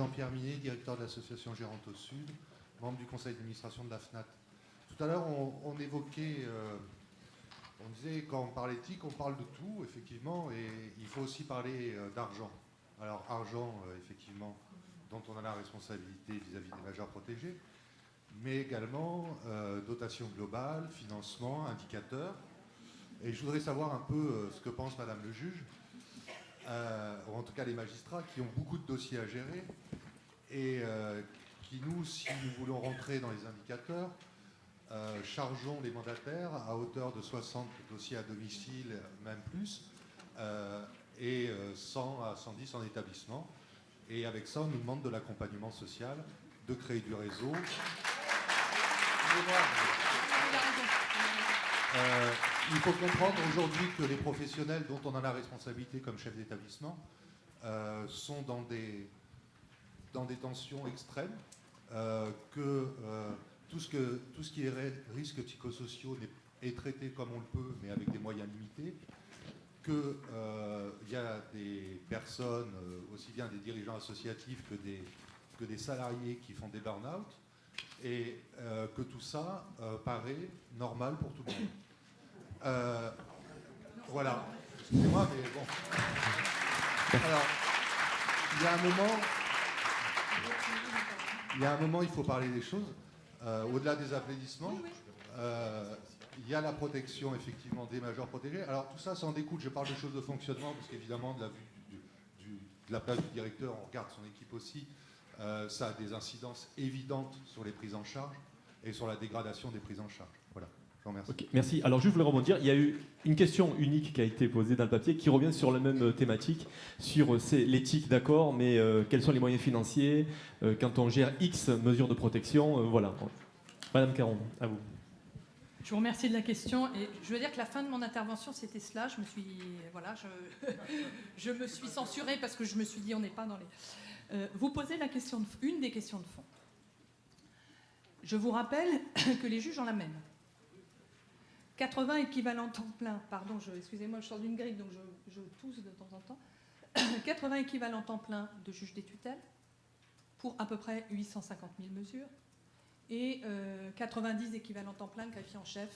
Jean-Pierre Minet, directeur de l'association Géronto Sud, membre du conseil d'administration de la FNAT. Tout à l'heure, on évoquait, on disait, quand on parle éthique, on parle de tout, effectivement, et il faut aussi parler d'argent. Alors, argent, effectivement, dont on a la responsabilité vis-à-vis des majeurs protégés, mais également dotation globale, financement, indicateurs. Et je voudrais savoir un peu ce que pense Madame le juge, ou en tout cas les magistrats qui ont beaucoup de dossiers à gérer et qui, nous, si nous voulons rentrer dans les indicateurs, chargeons les mandataires à hauteur de 60 dossiers à domicile, même plus, et 100 à 110 en établissement. Et avec ça, on nous demande de l'accompagnement social, de créer du réseau. Il faut comprendre aujourd'hui que les professionnels dont on a la responsabilité comme chef d'établissement sont dans des tensions extrêmes, que tout ce qui est risques psychosociaux est traité comme on le peut, mais avec des moyens limités, qu'il y a des personnes, aussi bien des dirigeants associatifs que des salariés qui font des burn-out, et que tout ça paraît normal pour tout le monde. Voilà. Excusez-moi, mais bon. Alors, il y a un moment, il faut parler des choses. Au-delà des applaudissements, il y a la protection, effectivement, des majeurs protégés. Alors, tout ça, ça en découle. Je parle de choses de fonctionnement, parce qu'évidemment, de la vue de la place du directeur, on regarde son équipe aussi. Ça a des incidences évidentes sur les prises en charge et sur la dégradation des prises en charge. Voilà, je vous remercie. Okay, merci. Alors, je voulais rebondir. Il y a eu une question unique qui a été posée dans le papier qui revient sur la même thématique, sur l'éthique, d'accord, mais quels sont les moyens financiers quand on gère X mesures de protection, voilà. Madame Caron, à vous. Je vous remercie de la question et je veux dire que la fin de mon intervention c'était cela. Je me suis, voilà, je me suis censurée parce que je me suis dit on n'est pas dans les. Vous posez la question une des questions de fond. Je vous rappelle que les juges ont la même. 80 équivalents temps plein, pardon, excusez-moi, je sors d'une grippe donc je tousse de temps en temps. 80 équivalents temps plein de juges des tutelles pour à peu près 850 000 mesures. Et 90 équivalents temps plein de greffiers en chef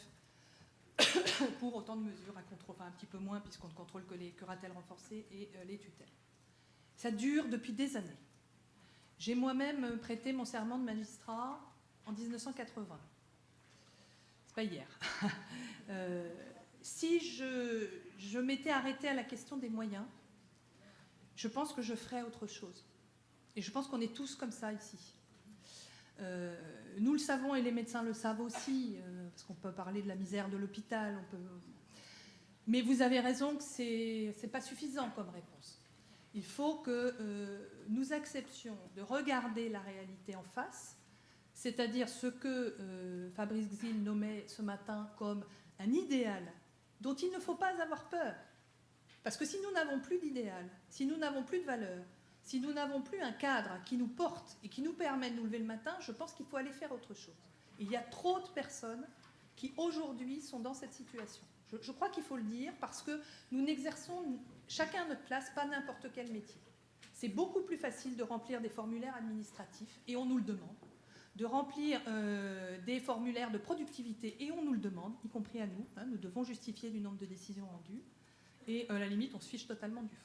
pour autant de mesures à contrôler, enfin un petit peu moins puisqu'on ne contrôle que les curatelles renforcées et les tutelles. Ça dure depuis des années. J'ai moi-même prêté mon serment de magistrat en 1980. C'est pas hier. Si je m'étais arrêtée à la question des moyens, je pense que je ferais autre chose. Et je pense qu'on est tous comme ça ici. Nous le savons et les médecins le savent aussi, parce qu'on peut parler de la misère de l'hôpital, mais vous avez raison que c'est pas suffisant comme réponse. Il faut que nous acceptions de regarder la réalité en face, c'est-à-dire ce que Fabrice Gzil nommait ce matin comme un idéal dont il ne faut pas avoir peur. Parce que si nous n'avons plus d'idéal, si nous n'avons plus de valeurs, si nous n'avons plus un cadre qui nous porte et qui nous permet de nous lever le matin, je pense qu'il faut aller faire autre chose. Il y a trop de personnes qui aujourd'hui sont dans cette situation. Je crois qu'il faut le dire parce que nous n'exerçons chacun à notre place pas n'importe quel métier. C'est beaucoup plus facile de remplir des formulaires administratifs, et on nous le demande, de remplir des formulaires de productivité, et on nous le demande, y compris à nous. Nous devons justifier du nombre de décisions rendues, et à la limite, on se fiche totalement du fond.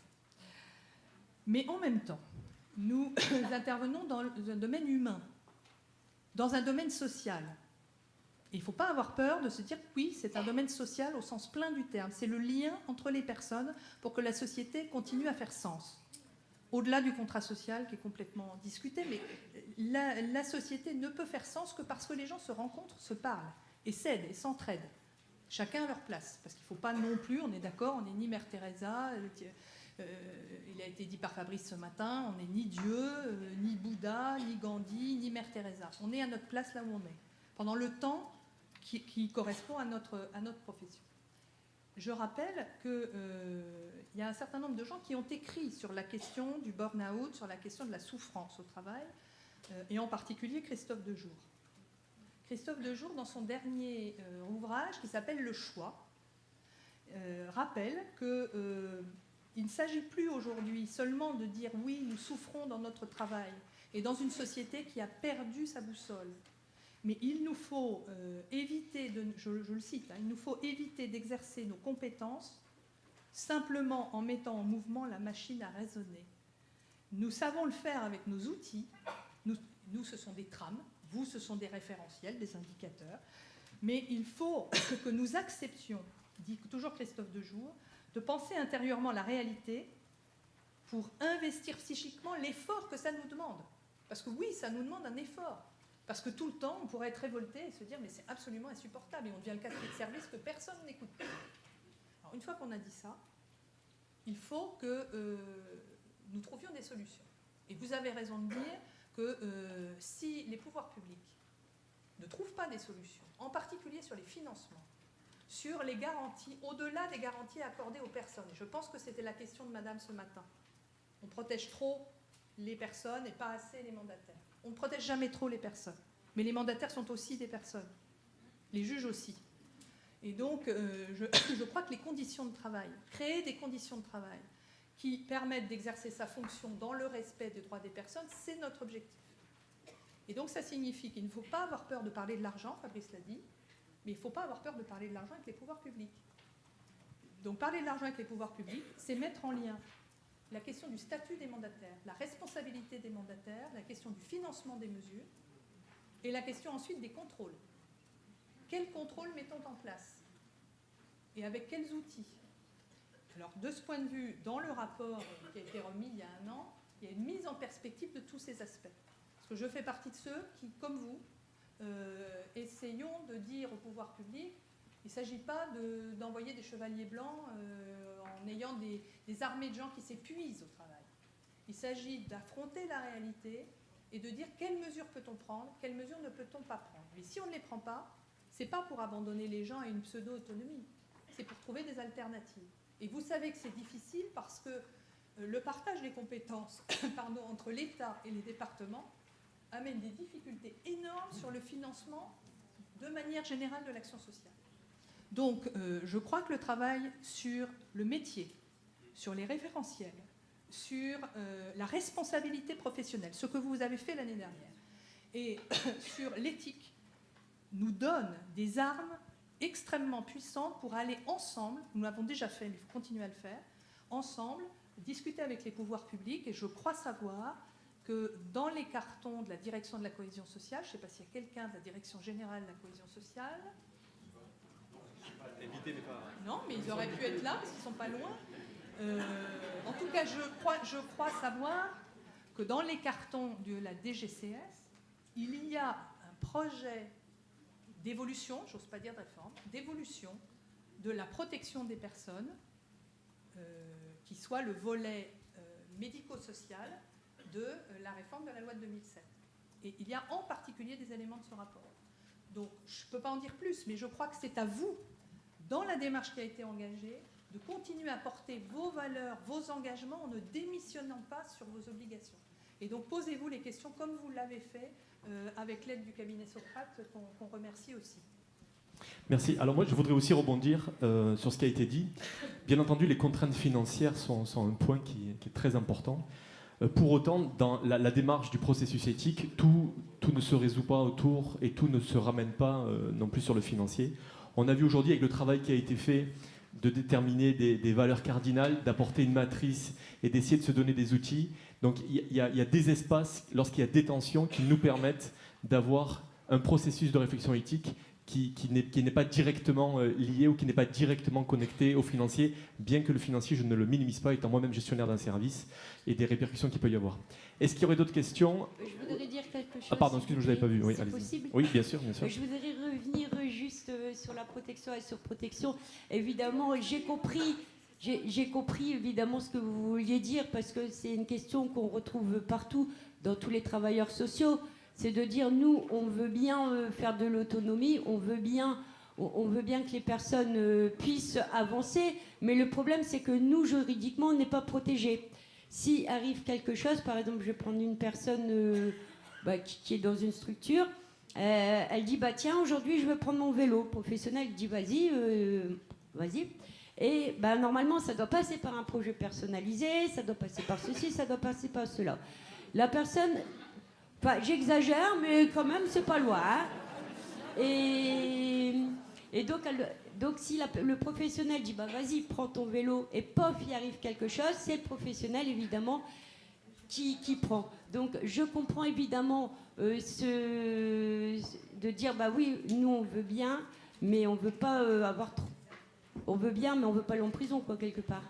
Mais en même temps, nous intervenons dans un domaine humain, dans un domaine social. Et il ne faut pas avoir peur de se dire que oui, c'est un domaine social au sens plein du terme. C'est le lien entre les personnes pour que la société continue à faire sens. Au-delà du contrat social qui est complètement discuté, mais la société ne peut faire sens que parce que les gens se rencontrent, se parlent, et s'aident et s'entraident. Chacun à leur place. Parce qu'il ne faut pas non plus, on est d'accord, on n'est ni Mère Teresa, il a été dit par Fabrice ce matin, on n'est ni Dieu, ni Bouddha, ni Gandhi, ni Mère Teresa. On est à notre place là où on est, pendant le temps qui correspond à notre profession. Je rappelle qu'il y a un certain nombre de gens qui ont écrit sur la question du burn-out, sur la question de la souffrance au travail, et en particulier Christophe Dejour. Christophe Dejour, dans son dernier ouvrage qui s'appelle « Le choix », rappelle qu'il ne s'agit plus aujourd'hui seulement de dire « oui, nous souffrons dans notre travail et dans une société qui a perdu sa boussole. Mais il nous faut éviter, je le cite, il nous faut éviter d'exercer nos compétences simplement en mettant en mouvement la machine à raisonner. Nous savons le faire avec nos outils. Nous, ce sont des trames. Vous, ce sont des référentiels, des indicateurs. Mais il faut que nous acceptions, dit toujours Christophe Dejour, de penser intérieurement la réalité pour investir psychiquement l'effort que ça nous demande. Parce que oui, ça nous demande un effort. Parce que tout le temps, on pourrait être révolté et se dire « mais c'est absolument insupportable » et on devient le casque de service que personne n'écoute. Alors une fois qu'on a dit ça, il faut que nous trouvions des solutions. Et vous avez raison de dire que si les pouvoirs publics ne trouvent pas des solutions, en particulier sur les financements, sur les garanties, au-delà des garanties accordées aux personnes, et je pense que c'était la question de madame ce matin, on protège trop les personnes et pas assez les mandataires. On ne protège jamais trop les personnes, mais les mandataires sont aussi des personnes, les juges aussi. Et donc, je crois que les conditions de travail, créer des conditions de travail qui permettent d'exercer sa fonction dans le respect des droits des personnes, c'est notre objectif. Et donc, ça signifie qu'il ne faut pas avoir peur de parler de l'argent, Fabrice l'a dit, mais il ne faut pas avoir peur de parler de l'argent avec les pouvoirs publics. Donc, parler de l'argent avec les pouvoirs publics, c'est mettre en lien la question du statut des mandataires, la responsabilité des mandataires, la question du financement des mesures, et la question ensuite des contrôles. Quels contrôles mettons en place? Et avec quels outils? Alors, de ce point de vue, dans le rapport qui a été remis il y a un an, il y a une mise en perspective de tous ces aspects. Parce que je fais partie de ceux qui, comme vous, essayons de dire au pouvoir public, il ne s'agit pas d'envoyer des chevaliers blancs en ayant des armées de gens qui s'épuisent au travail. Il s'agit d'affronter la réalité et de dire quelles mesures peut-on prendre, quelles mesures ne peut-on pas prendre. Mais si on ne les prend pas, ce n'est pas pour abandonner les gens à une pseudo-autonomie, c'est pour trouver des alternatives. Et vous savez que c'est difficile parce que le partage des compétences entre l'État et les départements amène des difficultés énormes sur le financement de manière générale de l'action sociale. Donc, je crois que le travail sur le métier, sur les référentiels, sur la responsabilité professionnelle, ce que vous avez fait l'année dernière, et sur l'éthique, nous donne des armes extrêmement puissantes pour aller ensemble, nous l'avons déjà fait, mais il faut continuer à le faire, ensemble, discuter avec les pouvoirs publics, et je crois savoir que dans les cartons de la direction de la cohésion sociale, je ne sais pas s'il y a quelqu'un de la direction générale de la cohésion sociale. Non, mais ils auraient pu être là parce qu'ils ne sont pas loin. En tout cas, je crois savoir que dans les cartons de la DGCS, il y a un projet d'évolution, j'ose pas dire de réforme, d'évolution de la protection des personnes, qui soit le volet médico-social de la réforme de la loi de 2007. Et il y a en particulier des éléments de ce rapport. Donc, je ne peux pas en dire plus, mais je crois que c'est à vous, dans la démarche qui a été engagée, de continuer à porter vos valeurs, vos engagements en ne démissionnant pas sur vos obligations. Et donc, posez-vous les questions comme vous l'avez fait avec l'aide du cabinet Socrate, qu'on remercie aussi. Merci. Alors moi, je voudrais aussi rebondir sur ce qui a été dit. Bien entendu, les contraintes financières sont un point qui est très important. Pour autant, dans la démarche du processus éthique, tout ne se résout pas autour et tout ne se ramène pas non plus sur le financier. On a vu aujourd'hui avec le travail qui a été fait de déterminer des valeurs cardinales, d'apporter une matrice et d'essayer de se donner des outils. Donc il y a des espaces, lorsqu'il y a des tensions, qui nous permettent d'avoir un processus de réflexion éthique qui n'est pas directement lié ou qui n'est pas directement connecté au financier, bien que le financier, je ne le minimise pas, étant moi-même gestionnaire d'un service, et des répercussions qu'il peut y avoir. Est-ce qu'il y aurait d'autres questions? Je voudrais dire quelque chose. Ah pardon, excusez-moi, je ne l'avais pas vu. Oui, c'est allez-y. possible? Oui, bien sûr, bien sûr. Je voudrais revenir juste sur la protection et sur protection. Évidemment, j'ai compris évidemment ce que vous vouliez dire, parce que c'est une question qu'on retrouve partout dans tous les travailleurs sociaux. C'est de dire, nous, on veut bien faire de l'autonomie, on veut bien que les personnes puissent avancer, mais le problème, c'est que nous, juridiquement, on n'est pas protégés. Si arrive quelque chose, par exemple, je vais prendre une personne qui est dans une structure, elle dit, tiens, aujourd'hui, je veux prendre mon vélo professionnel. Elle dit, vas-y. Et normalement, ça doit passer par un projet personnalisé, ça doit passer par ceci, ça doit passer par cela. La personne Enfin, j'exagère, mais quand même, c'est pas loin. Hein. Et donc si le professionnel dit, bah vas-y, prends ton vélo, et pof, il arrive quelque chose, c'est le professionnel, évidemment, qui prend. Donc, je comprends évidemment de dire, bah oui, nous, on veut bien, mais on veut pas avoir trop... On veut bien, mais on veut pas aller en prison, quoi, quelque part.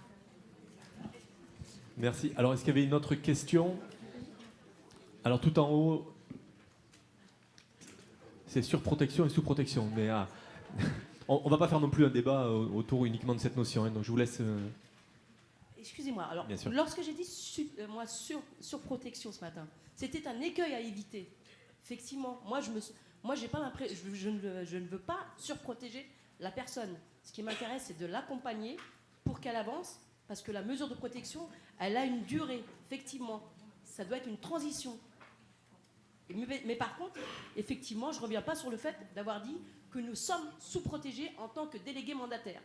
Merci. Alors, est-ce qu'il y avait une autre question? Alors, tout en haut, c'est surprotection et sous-protection. Mais on ne va pas faire non plus un débat autour uniquement de cette notion. Hein, donc, je vous laisse... Excusez-moi, alors, Bien sûr. lorsque j'ai dit surprotection ce matin, c'était un écueil à éviter. Effectivement, moi j'ai pas l'impression, je ne veux pas surprotéger la personne. Ce qui m'intéresse, c'est de l'accompagner pour qu'elle avance, parce que la mesure de protection, elle a une durée. Effectivement, ça doit être une transition. Mais par contre, effectivement, je ne reviens pas sur le fait d'avoir dit que nous sommes sous-protégés en tant que délégués mandataires.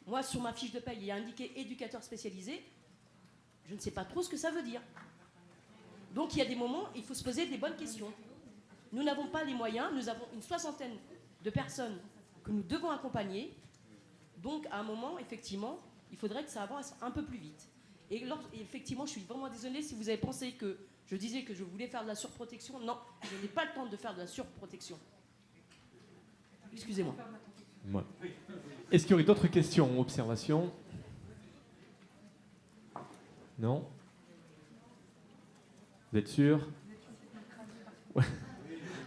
Moi, sur ma fiche de paye, il y a indiqué éducateur spécialisé. Je ne sais pas trop ce que ça veut dire. Donc, il y a des moments, il faut se poser des bonnes questions. Nous n'avons pas les moyens. Nous avons une 60aine de personnes que nous devons accompagner. Donc, à un moment, effectivement, il faudrait que ça avance un peu plus vite. Et effectivement, je suis vraiment désolée si vous avez pensé que je disais que je voulais faire de la surprotection. Non, je n'ai pas le temps de faire de la surprotection. Excusez-moi. Ouais. Est-ce qu'il y aurait d'autres questions ou observations? Non? Vous êtes sûr? Ouais.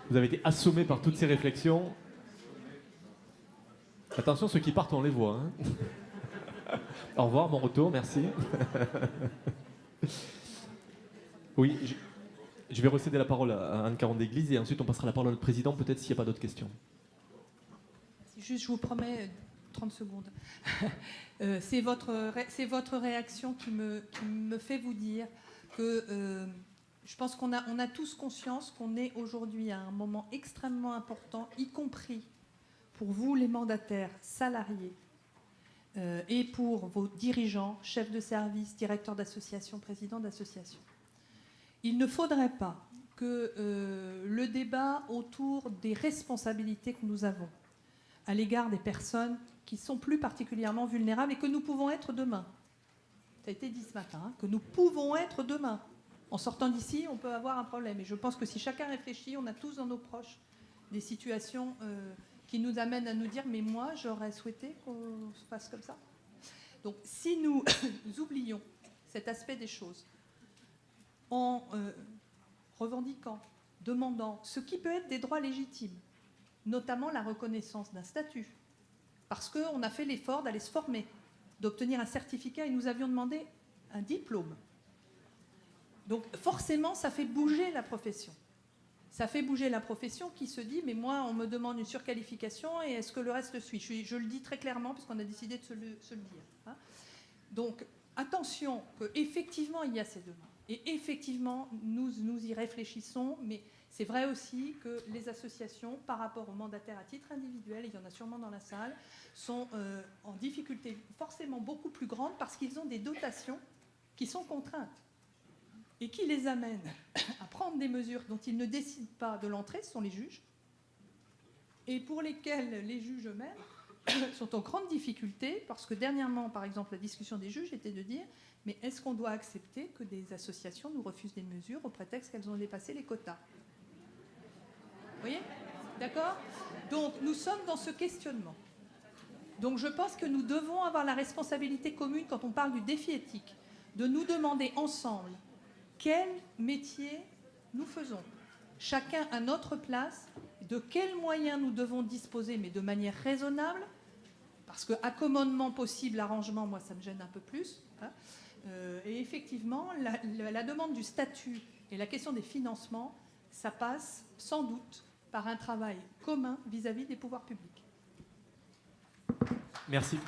Vous avez été assommé par toutes ces réflexions. Attention, ceux qui partent, on les voit. Hein. Au revoir, bon retour, merci. Oui, je vais recéder la parole à Anne-Caron d'Église et ensuite on passera la parole à notre président, peut-être s'il n'y a pas d'autres questions. Juste, je vous promets 30 secondes. C'est votre réaction qui me fait vous dire que je pense qu'on a tous conscience qu'on est aujourd'hui à un moment extrêmement important, y compris pour vous, les mandataires salariés, et pour vos dirigeants, chefs de service, directeurs d'associations, présidents d'associations. Il ne faudrait pas que le débat autour des responsabilités que nous avons à l'égard des personnes qui sont plus particulièrement vulnérables et que nous pouvons être demain. Ça a été dit ce matin, hein, que nous pouvons être demain. En sortant d'ici, on peut avoir un problème. Et je pense que si chacun réfléchit, on a tous dans nos proches des situations qui nous amènent à nous dire « mais moi, j'aurais souhaité qu'on se fasse comme ça ». Donc si nous oublions cet aspect des choses en revendiquant, demandant ce qui peut être des droits légitimes, notamment la reconnaissance d'un statut, parce qu'on a fait l'effort d'aller se former, d'obtenir un certificat, et nous avions demandé un diplôme. Donc forcément, ça fait bouger la profession. Ça fait bouger la profession qui se dit « mais moi, on me demande une surqualification, et est-ce que le reste suit ?» Je le dis très clairement, puisqu'on a décidé de se le dire. Hein. Donc attention qu'effectivement, il y a ces demandes. Et effectivement, nous y réfléchissons, mais c'est vrai aussi que les associations, par rapport aux mandataires à titre individuel, et il y en a sûrement dans la salle, sont en difficulté forcément beaucoup plus grande parce qu'ils ont des dotations qui sont contraintes et qui les amènent à prendre des mesures dont ils ne décident pas de l'entrée, ce sont les juges, et pour lesquels les juges eux-mêmes sont en grande difficulté, parce que dernièrement, par exemple, la discussion des juges était de dire « mais est-ce qu'on doit accepter que des associations nous refusent des mesures au prétexte qu'elles ont dépassé les quotas ?» Vous voyez ? D'accord ? Donc, nous sommes dans ce questionnement. Donc, je pense que nous devons avoir la responsabilité commune, quand on parle du défi éthique, de nous demander ensemble quel métier nous faisons. Chacun à notre place, de quels moyens nous devons disposer, mais de manière raisonnable, parce que accommodement possible, arrangement, moi, ça me gêne un peu plus. Hein. Et effectivement, la demande du statut et la question des financements, ça passe sans doute par un travail commun vis-à-vis des pouvoirs publics. Merci.